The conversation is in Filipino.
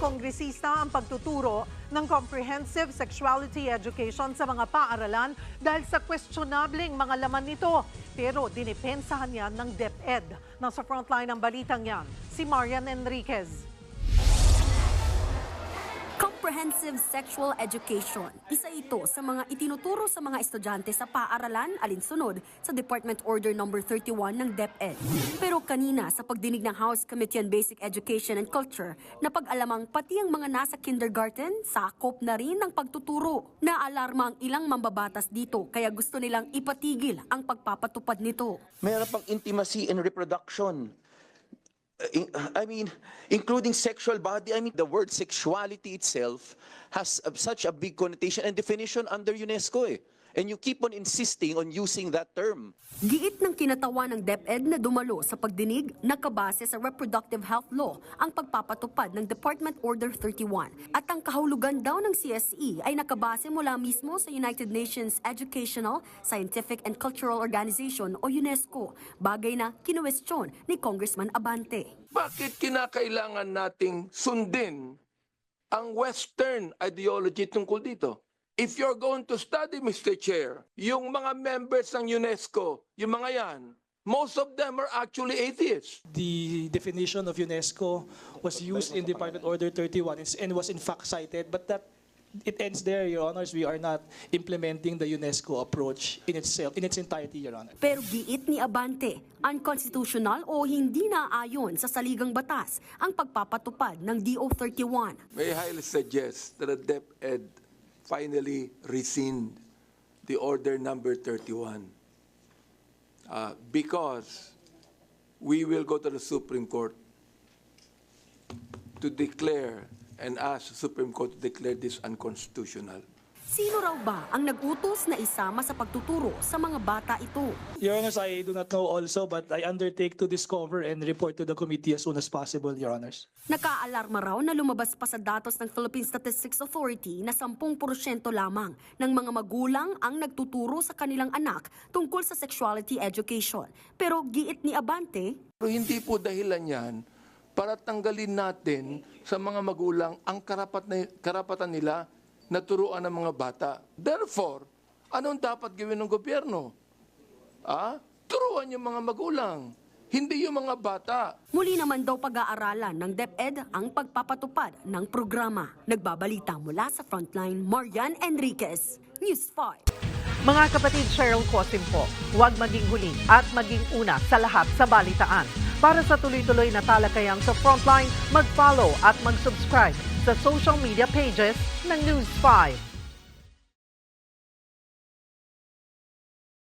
kongresista ang pagtuturo ng comprehensive sexuality education sa mga paaralan dahil sa questionableng mga laman nito. Pero dinipensahan yan ng DepEd. Nasa frontline ng balitang yan, si Marian Enriquez. Comprehensive Sexual Education. Isa ito sa mga itinuturo sa mga estudyante sa paaralan alinsunod sa Department Order No. 31 ng DepEd. Pero kanina sa pagdinig ng House Committee on Basic Education and Culture, napag-alamang pati ang mga nasa kindergarten, sakop na rin ng pagtuturo. Naalarma ang ilang mambabatas dito kaya gusto nilang ipatigil ang pagpapatupad nito. Mayroon pang intimacy and reproduction. Including sexual body. The word sexuality itself has such a big connotation and definition under UNESCO. And you keep on insisting on using that term. Giit ng kinatawan ng DepEd na dumalo sa pagdinig, nakabase sa Reproductive Health Law ang pagpapatupad ng Department Order 31. At ang kahulugan daw ng CSE ay nakabase mula mismo sa United Nations Educational, Scientific and Cultural Organization o UNESCO, bagay na kinuwestiyon ni Congressman Abante. Bakit kinakailangan nating sundin ang Western ideology tungkol dito? If you're going to study, Mr. Chair, yung mga members ng UNESCO, yung mga yan, most of them are actually atheists. The definition of UNESCO was used in Department Order 31 and was in fact cited, but that it ends there, Your Honors. We are not implementing the UNESCO approach in its entirety, Your Honor. Pero giit ni Abante, unconstitutional o hindi naayon sa saligang batas ang pagpapatupad ng DO 31. May I highly suggest that the DepEd finally rescind the Order number 31 because we will go to the Supreme Court to declare and ask the Supreme Court to declare this unconstitutional. Sino raw ba ang nag-utos na isama sa pagtuturo sa mga bata ito? Your Honors, I do not know also, but I undertake to discover and report to the committee as soon as possible, Your Honors. Nakaalarma raw na lumabas pa sa datos ng Philippine Statistics Authority na 10% lamang ng mga magulang ang nagtuturo sa kanilang anak tungkol sa sexuality education. Pero giit ni Abante, Pero hindi po dahilan yan para tanggalin natin sa mga magulang ang karapatan nila na turuan ng mga bata. Therefore, anong dapat gawin ng gobyerno? Turuan yung mga magulang, hindi yung mga bata. muli naman daw pag-aaralan ng DepEd ang pagpapatupad ng programa. Nagbabalita mula sa Frontline, Marian Enriquez, News 5. Mga kapatid, Cheryl Cosim po, huwag maging huli at maging una sa lahat sa balitaan. Para sa tuloy-tuloy na talakayang sa Frontline, mag-follow at mag-subscribe sa social media pages ng News 5.